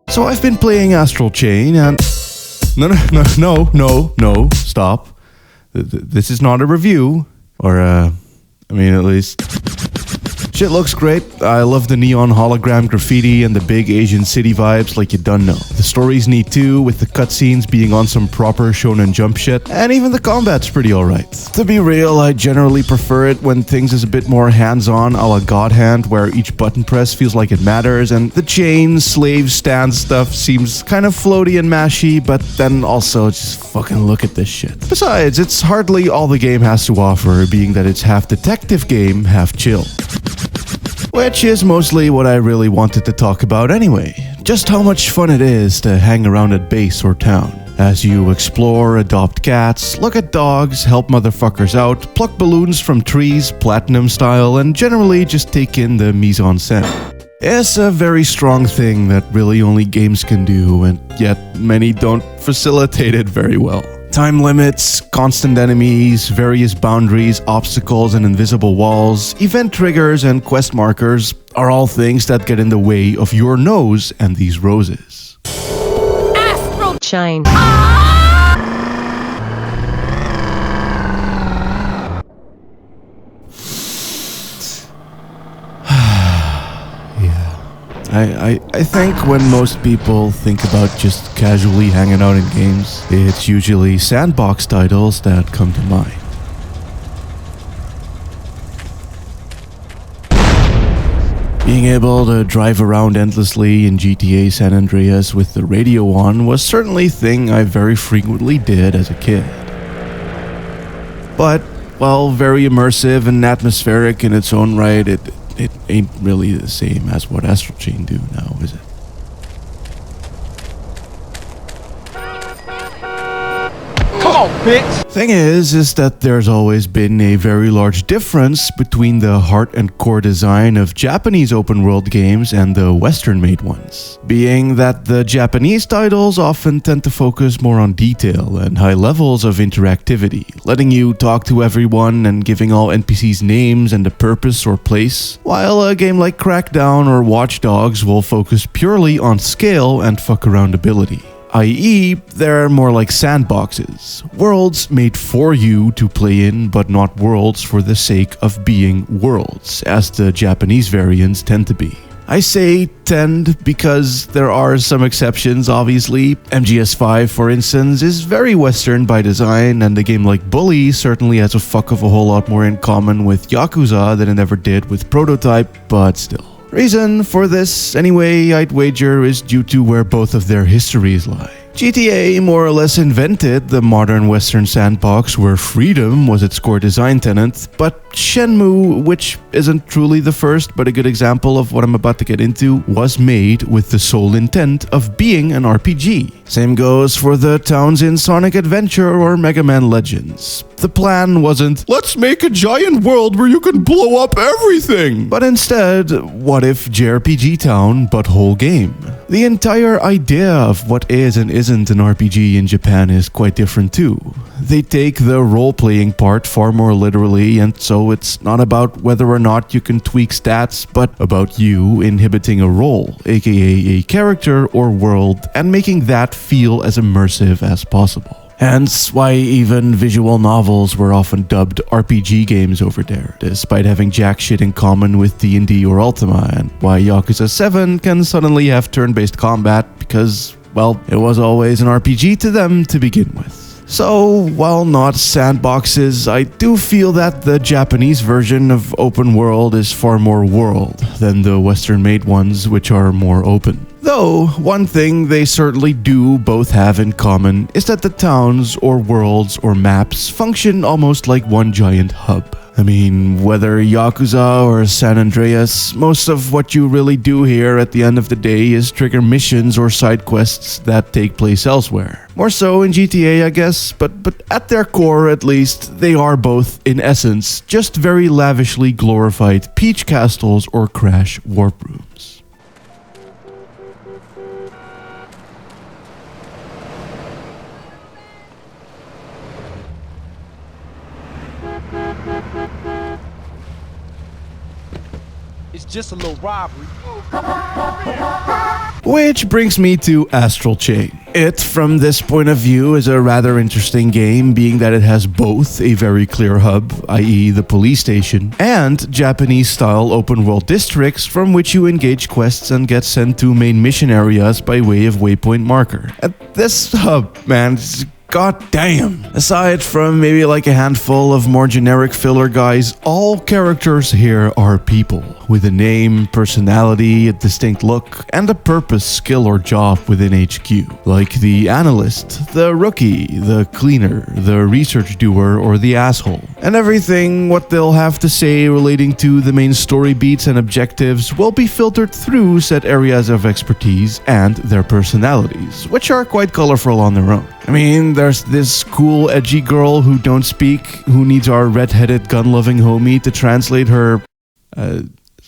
So I've been playing Astral Chain and... No, stop. This is not a review. Or, at least... Shit looks great. I love the neon hologram graffiti and the big Asian city vibes like you done know. The story's neat too, with the cutscenes being on some proper Shonen Jump shit, and even the combat's pretty alright. To be real, I generally prefer it when things is a bit more hands-on a la God Hand, where each button press feels like it matters, and the chain, slave, stand stuff seems kind of floaty and mashy, but then also just fucking look at this shit. Besides, it's hardly all the game has to offer, being that it's half detective game, half chill. Which is mostly what I really wanted to talk about anyway. Just how much fun it is to hang around at base or town. As you explore, adopt cats, look at dogs, help motherfuckers out, pluck balloons from trees, platinum style, and generally just take in the mise-en-scène. It's a very strong thing that really only games can do, and yet many don't facilitate it very well. Time limits, constant enemies, various boundaries, obstacles and invisible walls, event triggers and quest markers are all things that get in the way of your nose and these roses. Astral Chain. I think when most people think about just casually hanging out in games, it's usually sandbox titles that come to mind. Being able to drive around endlessly in GTA San Andreas with the radio on was certainly a thing I very frequently did as a kid. But, while very immersive and atmospheric in its own right, it ain't really the same as what Astral Chain do now, is it? Come on, bitch! Thing is that there's always been a very large difference between the heart and core design of Japanese open world games and the Western-made ones. Being that the Japanese titles often tend to focus more on detail and high levels of interactivity, letting you talk to everyone and giving all NPCs names and a purpose or place, while a game like Crackdown or Watch Dogs will focus purely on scale and fuck-around ability. I.e., they're more like sandboxes, worlds made for you to play in, but not worlds for the sake of being worlds, as the Japanese variants tend to be. I say tend because there are some exceptions, obviously. MGS5, for instance, is very Western by design, and a game like Bully certainly has a fuck of a whole lot more in common with Yakuza than it ever did with Prototype, but still. Reason for this, anyway, I'd wager is due to where both of their histories lie. GTA more or less invented the modern Western sandbox where freedom was its core design tenet, but Shenmue, which isn't truly the first but a good example of what I'm about to get into, was made with the sole intent of being an RPG. Same goes for the towns in Sonic Adventure or Mega Man Legends. The plan wasn't, let's make a giant world where you can blow up everything, but instead, what if JRPG town but whole game? The entire idea of what is and isn't an RPG in Japan is quite different too. They take the role-playing part far more literally, and so it's not about whether or not you can tweak stats, but about you inhibiting a role, aka a character or world, and making that feel as immersive as possible. Hence why even visual novels were often dubbed RPG games over there, despite having jack shit in common with D&D or Ultima, and why Yakuza 7 can suddenly have turn-based combat because, well, it was always an RPG to them to begin with. So, while not sandboxes, I do feel that the Japanese version of open world is far more world than the Western-made ones, which are more open. Though, one thing they certainly do both have in common is that the towns or worlds or maps function almost like one giant hub. I mean, whether Yakuza or San Andreas, most of what you really do here at the end of the day is trigger missions or side quests that take place elsewhere. More so in GTA, I guess, but at their core at least, they are both, in essence, just very lavishly glorified peach castles or crash warp rooms. It's just a little robbery. Which brings me to Astral Chain. It, from this point of view, is a rather interesting game, being that it has both a very clear hub, i.e. the police station, and Japanese-style open-world districts from which you engage quests and get sent to main mission areas by way of waypoint marker. And this hub, man, god damn. Aside from maybe like a handful of more generic filler guys, all characters here are people with a name, personality, a distinct look, and a purpose, skill, or job within HQ. Like the analyst, the rookie, the cleaner, the research doer, or the asshole. And everything what they'll have to say relating to the main story beats and objectives will be filtered through set areas of expertise and their personalities, which are quite colorful on their own. I mean, there's this cool edgy girl who don't speak, who needs our red-headed gun-loving homie to translate her,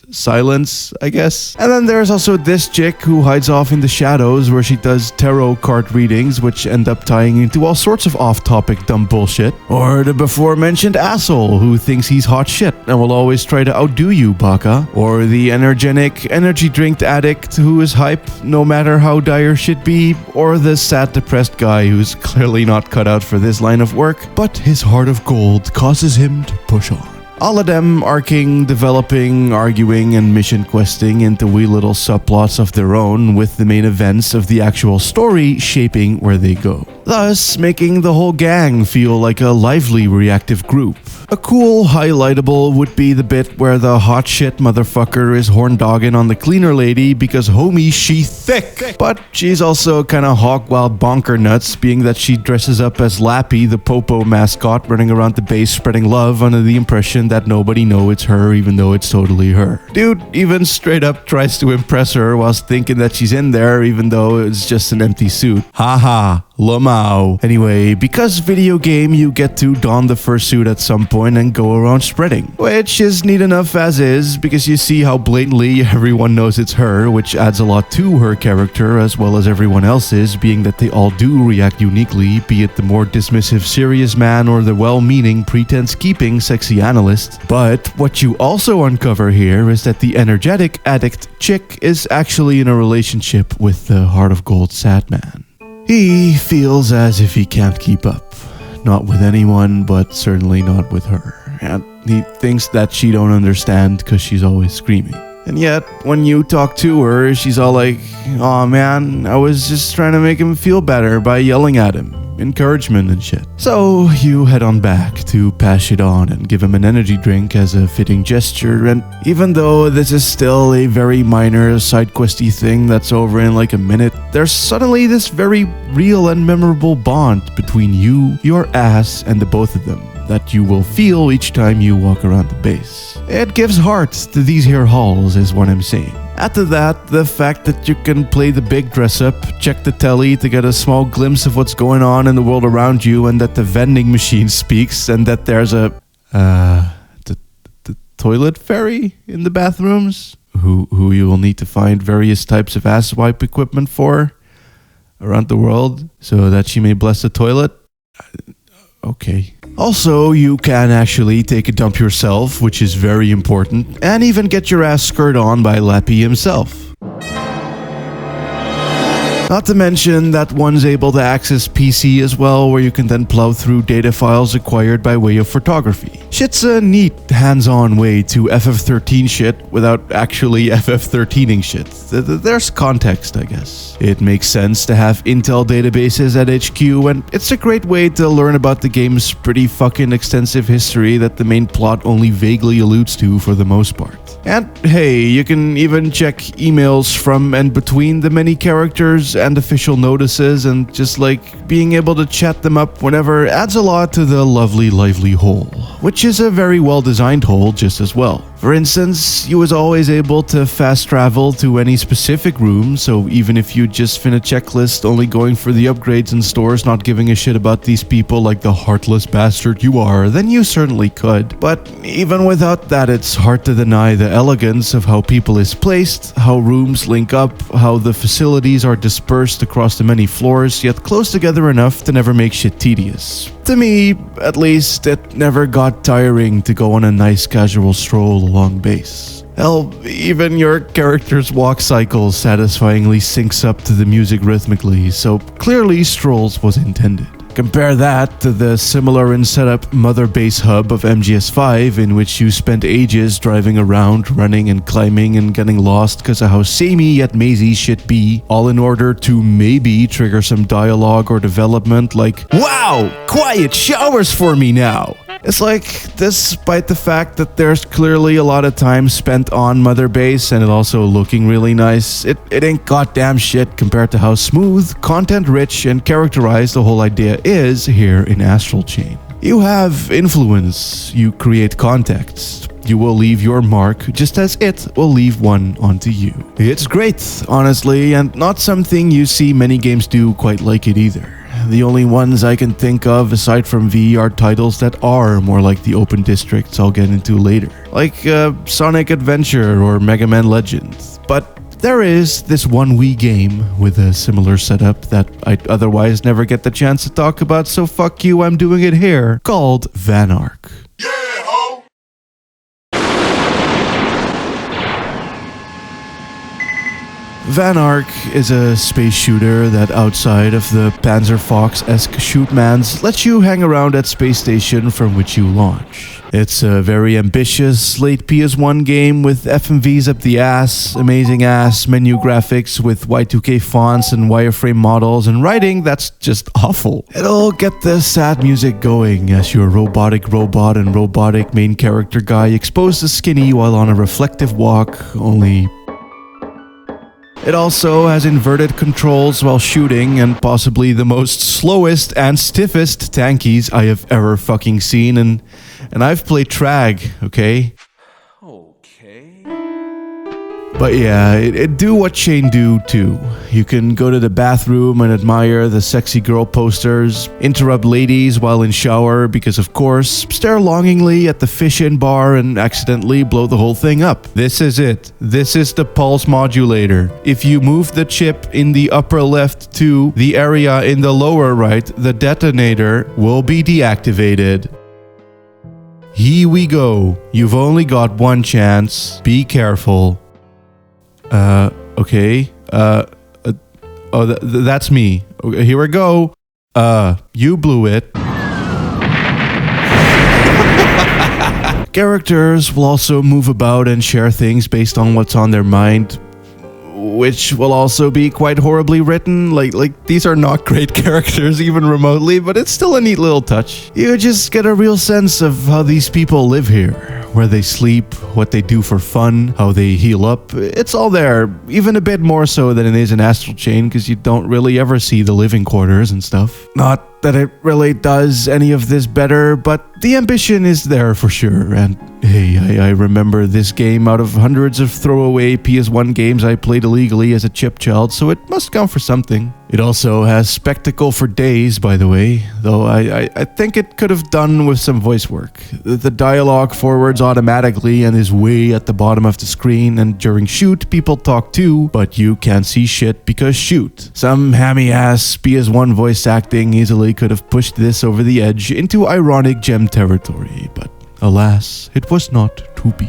silence, I guess. And then there's also this chick who hides off in the shadows where she does tarot card readings, which end up tying into all sorts of off-topic dumb bullshit. Or the before-mentioned asshole who thinks he's hot shit and will always try to outdo you, baka. Or the energetic, energy drink addict who is hype no matter how dire shit be. Or the sad, depressed guy who's clearly not cut out for this line of work, but his heart of gold causes him to push on. All of them arcing, developing, arguing, and mission questing into wee little subplots of their own, with the main events of the actual story shaping where they go. Thus, making the whole gang feel like a lively, reactive group. A cool, highlightable would be the bit where the hot shit motherfucker is horn-dogging on the cleaner lady because homie, she thick. But she's also kinda hog-wild bonker nuts, being that she dresses up as Lappy, the Popo mascot, running around the base spreading love under the impression that nobody know it's her, even though it's totally her. Dude even straight up tries to impress her whilst thinking that she's in there, even though it's just an empty suit. Haha. Lamau. Anyway, because video game, you get to don the fursuit at some point and go around spreading. Which is neat enough as is, because you see how blatantly everyone knows it's her, which adds a lot to her character as well as everyone else's, being that they all do react uniquely, be it the more dismissive serious man or the well-meaning pretense-keeping sexy analyst. But what you also uncover here is that the energetic addict chick is actually in a relationship with the heart of gold sad man. He feels as if he can't keep up. Not with anyone, but certainly not with her. And he thinks that she don't understand because she's always screaming. And yet, when you talk to her, she's all like, "Aw man, I was just trying to make him feel better by yelling at him. Encouragement and shit." So you head on back to pass it on and give him an energy drink as a fitting gesture, and even though this is still a very minor side questy thing that's over in like a minute, there's suddenly this very real and memorable bond between you, your ass, and the both of them that you will feel each time you walk around the base. It gives heart to these here halls is what I'm saying. Add to that the fact that you can play the big dress up, check the telly to get a small glimpse of what's going on in the world around you, and that the vending machine speaks, and that there's a the toilet fairy in the bathrooms who you will need to find various types of ass wipe equipment for around the world so that she may bless the toilet. Okay. Also, you can actually take a dump yourself, which is very important, and even get your ass skirt on by Lappy himself. Not to mention that one's able to access PC as well, where you can then plow through data files acquired by way of photography. Shit's a neat, hands-on way to FF13 shit without actually FF13ing shit. There's context, I guess. It makes sense to have Intel databases at HQ, and it's a great way to learn about the game's pretty fucking extensive history that the main plot only vaguely alludes to for the most part. And hey, you can even check emails from and between the many characters and official notices, and just like being able to chat them up whenever adds a lot to the lovely, lively whole, which is a very well designed whole just as well. For instance, you was always able to fast travel to any specific room, so even if you just fin a checklist only going for the upgrades in stores, not giving a shit about these people like the heartless bastard you are, then you certainly could. But even without that, it's hard to deny the elegance of how people is placed, how rooms link up, how the facilities are dispersed across the many floors, yet close together enough to never make shit tedious. To me, at least, it never got tiring to go on a nice casual stroll along base. Hell, even your character's walk cycle satisfyingly syncs up to the music rhythmically, so clearly Strolls was intended. Compare that to the similar in setup mother base hub of MGS5, in which you spent ages driving around, running and climbing and getting lost because of how samey yet mazy shit be, all in order to maybe trigger some dialogue or development like, "Wow, quiet showers for me now!" It's like, despite the fact that there's clearly a lot of time spent on Mother Base and it also looking really nice, it ain't goddamn shit compared to how smooth, content-rich, and characterized the whole idea is here in Astral Chain. You have influence, you create context, you will leave your mark just as it will leave one onto you. It's great, honestly, and not something you see many games do quite like it either. The only ones I can think of aside from V are titles that are more like the open districts I'll get into later, like Sonic Adventure or Mega Man Legends. But there is this one Wii game with a similar setup that I'd otherwise never get the chance to talk about, so fuck you, I'm doing it here, called Vanark. Vanark is a space shooter that, outside of the Panzer Fox-esque shootmans, lets you hang around at space station from which you launch. It's a very ambitious late PS1 game with FMVs up the ass, amazing ass menu graphics with Y2K fonts and wireframe models, and writing that's just awful. It'll get the sad music going as your robotic robot and robotic main character guy expose the skinny while on a reflective walk, only it also has inverted controls while shooting and possibly the most slowest and stiffest tankies I have ever fucking seen, and I've played Trag, okay? But yeah, it do what Chain do too. You can go to the bathroom and admire the sexy girl posters, interrupt ladies while in shower because of course, stare longingly at the fish-in bar and accidentally blow the whole thing up. This is it. This is the pulse modulator. If you move the chip in the upper left to the area in the lower right, the detonator will be deactivated. Here we go. You've only got one chance. Be careful. Okay. That's me. Okay, here we go. You blew it. Characters will also move about and share things based on what's on their mind, which will also be quite horribly written. Like these are not great characters even remotely, but it's still a neat little touch. You just get a real sense of how these people live here. Where they sleep, what they do for fun, how they heal up. It's all there, even a bit more so than it is in Astral Chain because you don't really ever see the living quarters and stuff. Not that it really does any of this better, but the ambition is there for sure. And hey, I remember this game out of hundreds of throwaway PS1 games I played illegally as a chip child, so it must count for something. It also has spectacle for days, by the way, though I think it could have done with some voice work. The dialogue forwards automatically and is way at the bottom of the screen, and during shoot, people talk too, but you can't see shit because shoot. Some hammy-ass PS1 voice acting easily could have pushed this over the edge into ironic gem territory, but alas, it was not to be.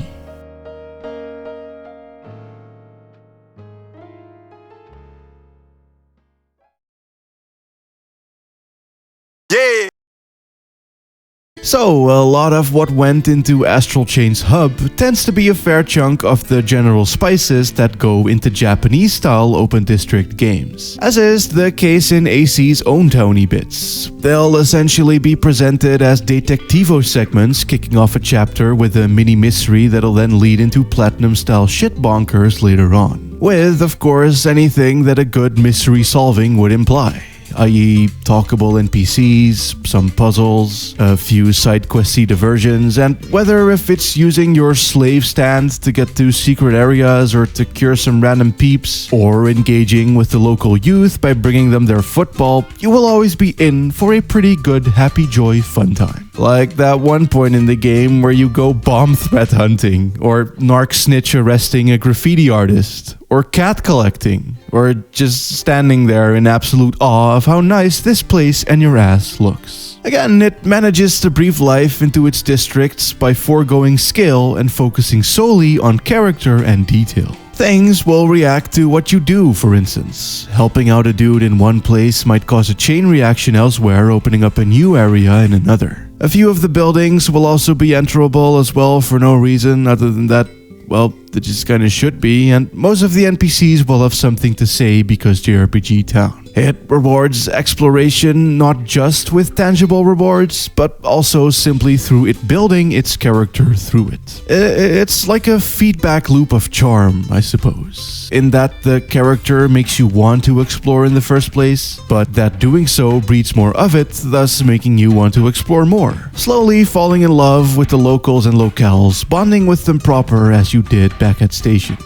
So, a lot of what went into Astral Chain's hub tends to be a fair chunk of the general spices that go into Japanese-style open district games, as is the case in AC's own towny bits. They'll essentially be presented as detectivo segments kicking off a chapter with a mini-mystery that'll then lead into platinum-style shit bonkers later on, with, of course, anything that a good mystery solving would imply. I.e. talkable NPCs, some puzzles, a few side questy diversions, and whether if it's using your slave stand to get to secret areas or to cure some random peeps, or engaging with the local youth by bringing them their football, you will always be in for a pretty good happy joy fun time. Like that one point in the game where you go bomb threat hunting, or narc snitch arresting a graffiti artist, or cat collecting, or just standing there in absolute awe of how nice this place and your ass looks. Again, it manages to breathe life into its districts by foregoing scale and focusing solely on character and detail. Things will react to what you do, for instance. Helping out a dude in one place might cause a chain reaction elsewhere, opening up a new area in another. A few of the buildings will also be enterable as well for no reason other than that, well, they just kinda should be, and most of the NPCs will have something to say because JRPG Town. It rewards exploration not just with tangible rewards, but also simply through it building its character through it. It's like a feedback loop of charm, I suppose, in that the character makes you want to explore in the first place, but that doing so breeds more of it, thus making you want to explore more. Slowly falling in love with the locals and locales, bonding with them proper as you did back at Station.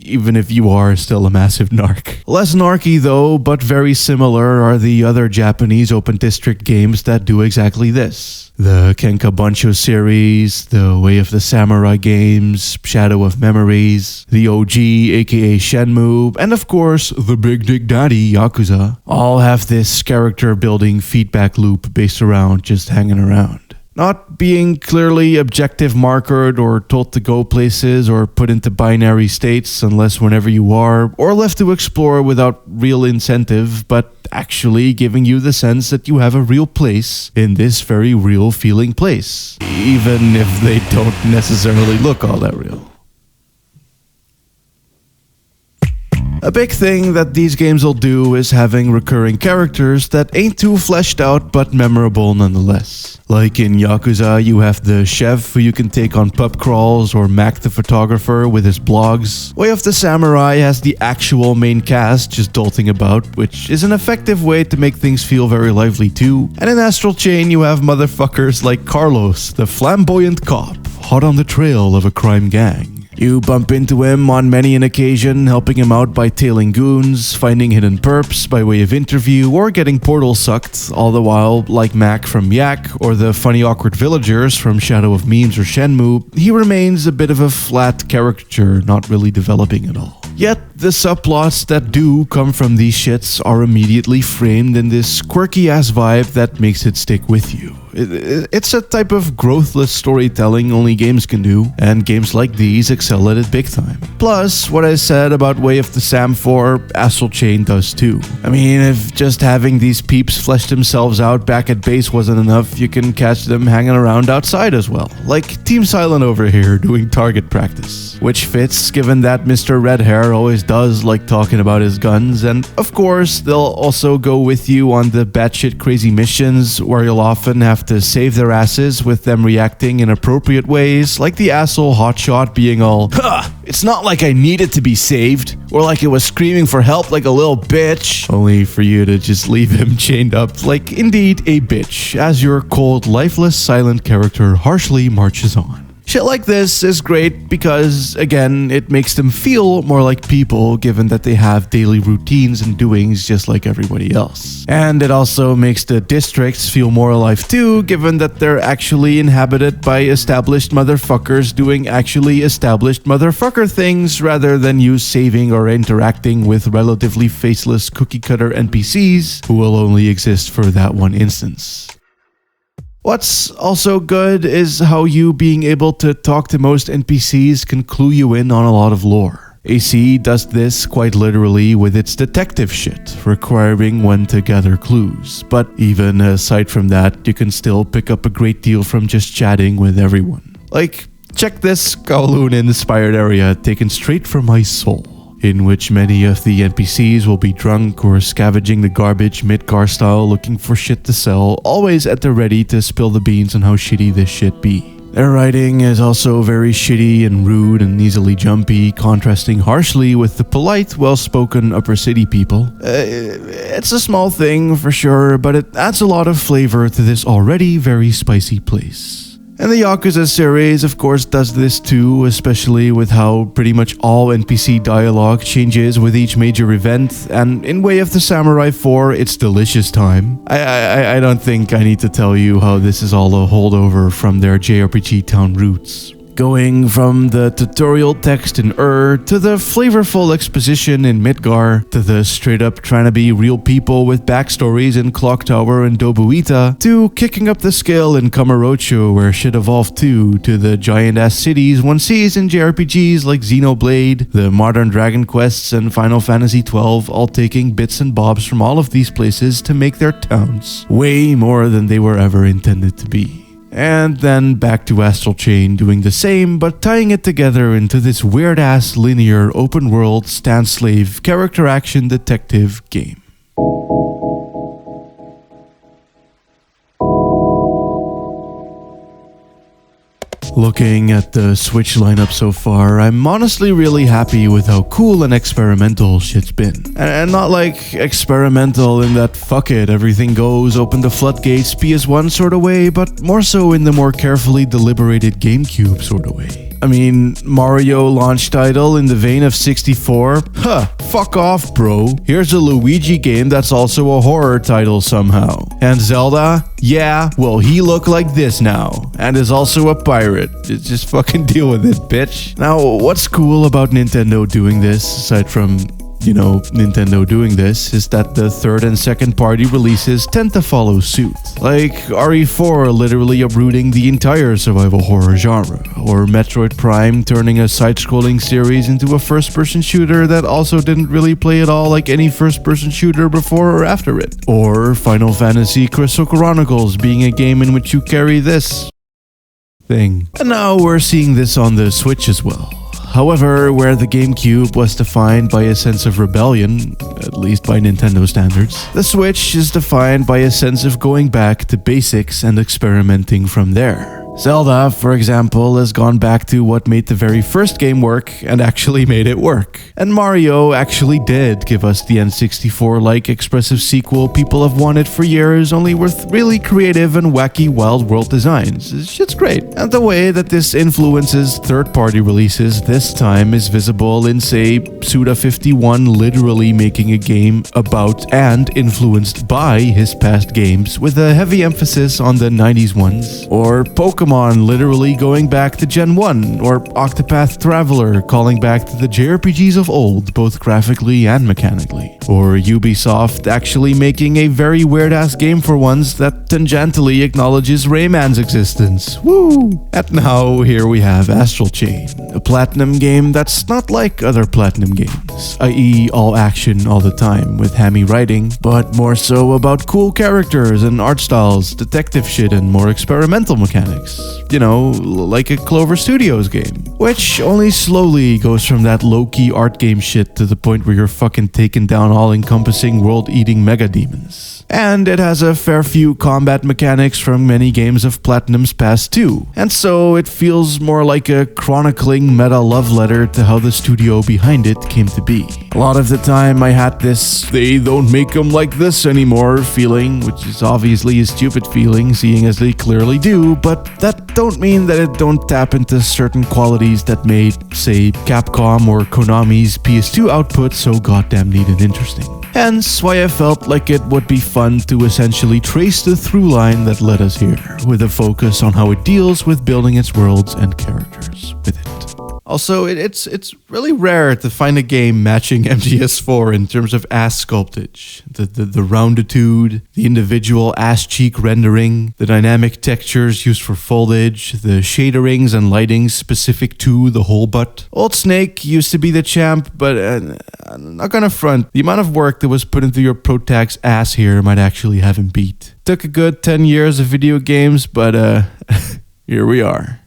Even if you are still a massive narc. Less narky though, but very similar are the other Japanese open district games that do exactly this. The Kenka Bancho series, the Way of the Samurai games, Shadow of Memories, the OG aka Shenmue, and of course the Big Dick Daddy Yakuza, all have this character building feedback loop based around just hanging around. Not being clearly objective markered or told to go places or put into binary states unless whenever you are, or left to explore without real incentive, but actually giving you the sense that you have a real place in this very real feeling place, even if they don't necessarily look all that real. A big thing that these games will do is having recurring characters that ain't too fleshed out but memorable nonetheless. Like in Yakuza, you have the chef who you can take on pub crawls, or Mac the photographer with his blogs. Way of the Samurai has the actual main cast just dolting about, which is an effective way to make things feel very lively too. And in Astral Chain, you have motherfuckers like Carlos, the flamboyant cop, hot on the trail of a crime gang. You bump into him on many an occasion, helping him out by tailing goons, finding hidden perps by way of interview, or getting portal sucked, all the while, like Mac from Yak, or the funny awkward villagers from Shadow of Memes or Shenmue, he remains a bit of a flat caricature, not really developing at all. Yet, the subplots that do come from these shits are immediately framed in this quirky-ass vibe that makes it stick with you. It's a type of growthless storytelling only games can do, and games like these excel at it big time. Plus, what I said about Way of the Sam 4, Astral Chain does too. I mean, if just having these peeps flesh themselves out back at base wasn't enough, you can catch them hanging around outside as well. Like Team Silent over here doing target practice. Which fits, given that Mr. Red Hair always does like talking about his guns, and of course, they'll also go with you on the batshit crazy missions where you'll often have to save their asses with them reacting in appropriate ways, like the asshole hotshot being all, "Huh, it's not like I needed to be saved," or like it was screaming for help like a little bitch, only for you to just leave him chained up like indeed a bitch as your cold, lifeless, silent character harshly marches on. Shit like this is great because, again, it makes them feel more like people given that they have daily routines and doings just like everybody else. And it also makes the districts feel more alive too, given that they're actually inhabited by established motherfuckers doing actually established motherfucker things rather than you saving or interacting with relatively faceless cookie-cutter NPCs who will only exist for that one instance. What's also good is how you being able to talk to most NPCs can clue you in on a lot of lore. AC does this quite literally with its detective shit, requiring one to gather clues. But even aside from that, you can still pick up a great deal from just chatting with everyone. Like, check this Kowloon-inspired area taken straight from my soul, in which many of the NPCs will be drunk or scavenging the garbage mid-car style looking for shit to sell, always at the ready to spill the beans on how shitty this shit be. Their writing is also very shitty and rude and easily jumpy, contrasting harshly with the polite, well-spoken upper city people. It's a small thing for sure, but it adds a lot of flavor to this already very spicy place. And the Yakuza series, of course, does this too, especially with how pretty much all NPC dialogue changes with each major event, and in Way of the Samurai 4, it's delicious time. I don't think I need to tell you how this is all a holdover from their JRPG Town roots. Going from the tutorial text in to the flavorful exposition in Midgar, to the straight up trying to be real people with backstories in Clock Tower and Dobuita, to kicking up the scale in Kamurocho where shit evolved to the giant ass cities one sees in JRPGs like Xenoblade, the modern Dragon Quests and Final Fantasy XII, all taking bits and bobs from all of these places to make their towns way more than they were ever intended to be. And then back to Astral Chain doing the same, but tying it together into this weird-ass linear open-world stand-slave character action detective game. Looking at the Switch lineup so far, I'm honestly really happy with how cool and experimental shit's been. And not like experimental in that fuck it, everything goes, open the floodgates, PS1 sort of way, but more so in the more carefully deliberated GameCube sort of way. I mean, Mario launch title in the vein of 64? Huh, fuck off, bro. Here's a Luigi game that's also a horror title somehow. And Zelda? Yeah, well, he look like this now. And is also a pirate. Just fucking deal with it, bitch. Now, what's cool about Nintendo doing this, aside from Nintendo doing this, is that the third and second party releases tend to follow suit. Like RE4 literally uprooting the entire survival horror genre, or Metroid Prime turning a side-scrolling series into a first-person shooter that also didn't really play at all like any first-person shooter before or after it, or Final Fantasy Crystal Chronicles being a game in which you carry this thing. And now we're seeing this on the Switch as well. However, where the GameCube was defined by a sense of rebellion, at least by Nintendo standards, the Switch is defined by a sense of going back to basics and experimenting from there. Zelda, for example, has gone back to what made the very first game work and actually made it work. And Mario actually did give us the N64-like expressive sequel people have wanted for years, only with really creative and wacky wild world designs. This shit's great. And the way that this influences third-party releases this time is visible in, say, Suda51 literally making a game about and influenced by his past games, with a heavy emphasis on the 90s ones, or Pokemon literally going back to Gen 1, or Octopath Traveler calling back to the JRPGs of old, both graphically and mechanically, or Ubisoft actually making a very weird-ass game for once that tangentially acknowledges Rayman's existence. Woo! And now here we have Astral Chain, a Platinum game that's not like other Platinum games, i.e. all action all the time with hammy writing, but more so about cool characters and art styles, detective shit, and more experimental mechanics. Like a Clover Studios game, which only slowly goes from that low-key art game shit to the point where you're fucking taking down all-encompassing world-eating mega demons. And it has a fair few combat mechanics from many games of Platinum's past too, and so it feels more like a chronicling meta love letter to how the studio behind it came to be. A lot of the time I had this "they don't make them like this anymore" feeling, which is obviously a stupid feeling seeing as they clearly do, but that don't mean that it don't tap into certain qualities that made, say, Capcom or Konami's PS2 output so goddamn neat and interesting. Hence why I felt like it would be fun to essentially trace the through line that led us here, with a focus on how it deals with building its worlds and characters with it. Also, it's really rare to find a game matching MGS4 in terms of ass sculptage. The rounditude, the individual ass cheek rendering, the dynamic textures used for foliage, the shaderings and lightings specific to the whole butt. Old Snake used to be the champ, but I'm not gonna front. The amount of work that was put into your protag's ass here might actually have him beat. Took a good 10 years of video games, but here we are.